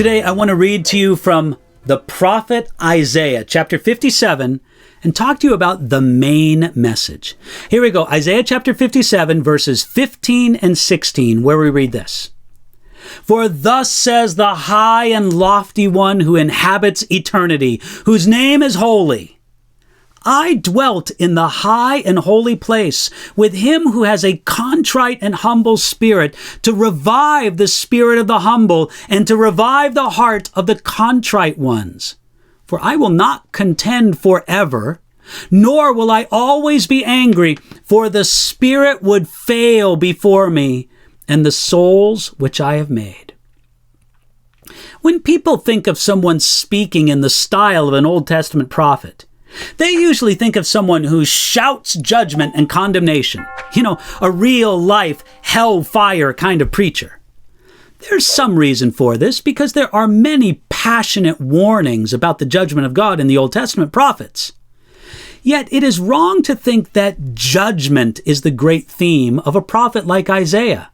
Today, I want to read to you from the prophet Isaiah, chapter 57, and talk to you about the main message. Here we go, Isaiah chapter 57, verses 15 and 16, where we read this. For thus says the high and lofty one who inhabits eternity, whose name is holy. I dwelt in the high and holy place with him who has a contrite and humble spirit, to revive the spirit of the humble and to revive the heart of the contrite ones. For I will not contend forever, nor will I always be angry, for the spirit would fail before me, and the souls which I have made. When people think of someone speaking in the style of an Old Testament prophet, they usually think of someone who shouts judgment and condemnation. A real-life hellfire kind of preacher. There's some reason for this, because there are many passionate warnings about the judgment of God in the Old Testament prophets. Yet it is wrong to think that judgment is the great theme of a prophet like Isaiah.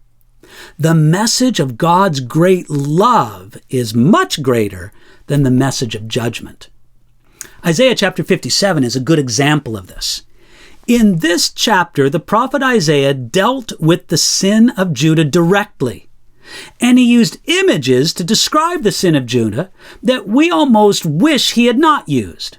The message of God's great love is much greater than the message of judgment. Isaiah chapter 57 is a good example of this. In this chapter, the prophet Isaiah dealt with the sin of Judah directly, and he used images to describe the sin of Judah that we almost wish he had not used.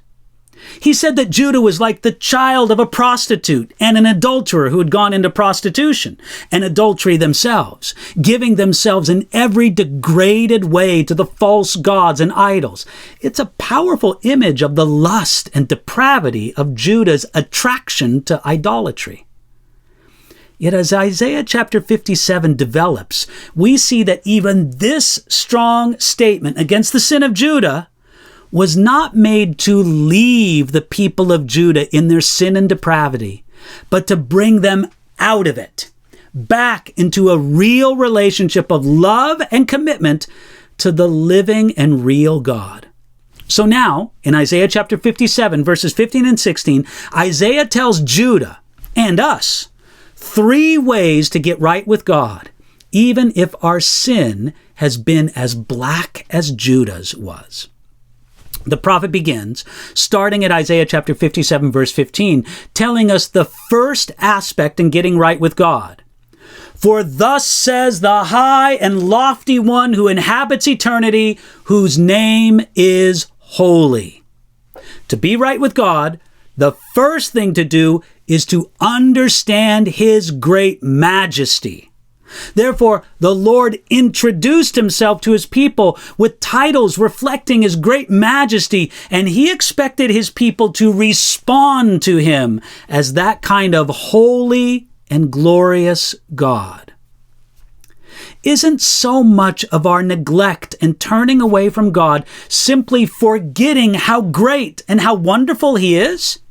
He said that Judah was like the child of a prostitute and an adulterer who had gone into prostitution and adultery themselves, giving themselves in every degraded way to the false gods and idols. It's a powerful image of the lust and depravity of Judah's attraction to idolatry. Yet as Isaiah chapter 57 develops, we see that even this strong statement against the sin of Judah was not made to leave the people of Judah in their sin and depravity, but to bring them out of it, back into a real relationship of love and commitment to the living and real God. So now, in Isaiah chapter 57, verses 15 and 16, Isaiah tells Judah and us 3 ways to get right with God, even if our sin has been as black as Judah's was. The prophet begins, starting at Isaiah chapter 57, verse 15, telling us the first aspect in getting right with God. For thus says the high and lofty one who inhabits eternity, whose name is holy. To be right with God, the first thing to do is to understand his great majesty. Therefore, the Lord introduced himself to his people with titles reflecting his great majesty, and he expected his people to respond to him as that kind of holy and glorious God. Isn't so much of our neglect and turning away from God simply forgetting how great and how wonderful he is?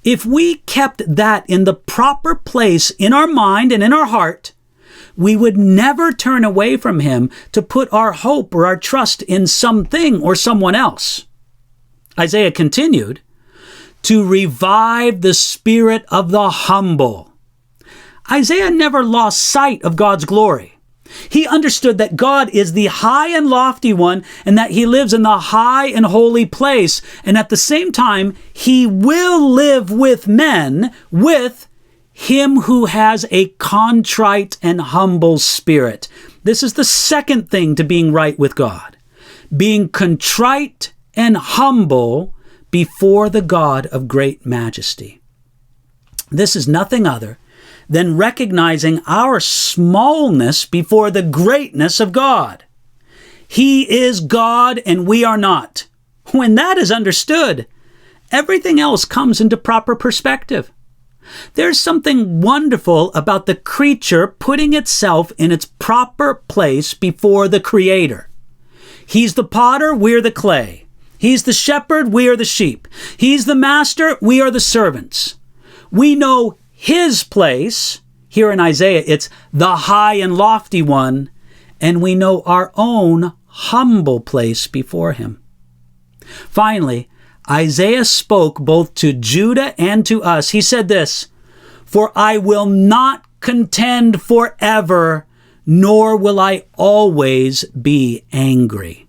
If we kept that in the proper place in our mind and in our heart, we would never turn away from him to put our hope or our trust in something or someone else. Isaiah continued, to revive the spirit of the humble. Isaiah never lost sight of God's glory. He understood that God is the high and lofty one, and that he lives in the high and holy place, and at the same time, he will live with men, with him who has a contrite and humble spirit. This is the second thing to being right with God. Being contrite and humble before the God of great majesty. This is nothing other than recognizing our smallness before the greatness of God. He is God and we are not. When that is understood, everything else comes into proper perspective. There's something wonderful about the creature putting itself in its proper place before the Creator. He's the potter, we're the clay. He's the shepherd, we are the sheep. He's the master, we are the servants. We know his place. Here in Isaiah, it's the high and lofty one, and we know our own humble place before him. Finally, Isaiah spoke both to Judah and to us. He said this, "For I will not contend forever, nor will I always be angry.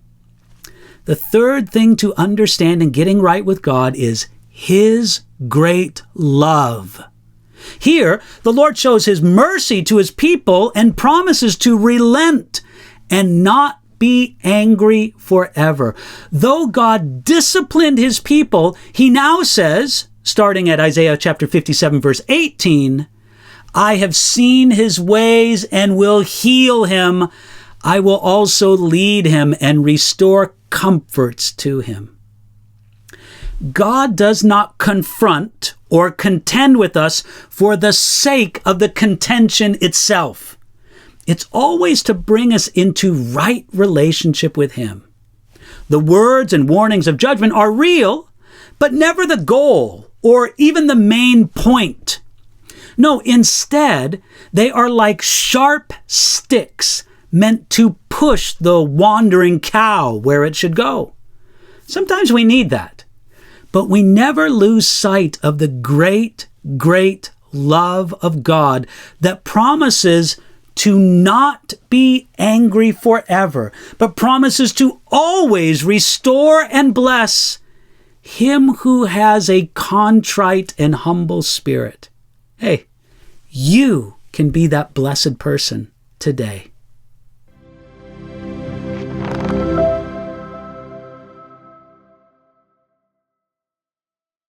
The third thing to understand in getting right with God is His great love. Here, the Lord shows His mercy to His people and promises to relent and not be angry forever. Though God disciplined His people, He now says, starting at Isaiah chapter 57, verse 18, I have seen His ways and will heal him. I will also lead him and restore comforts to him. God does not confront or contend with us for the sake of the contention itself. It's always to bring us into right relationship with Him. The words and warnings of judgment are real, but never the goal or even the main point. No, instead, they are like sharp sticks meant to push the wandering cow where it should go. Sometimes we need that, but we never lose sight of the great, great love of God that promises to not be angry forever, but promises to always restore and bless him who has a contrite and humble spirit. Hey, you can be that blessed person today.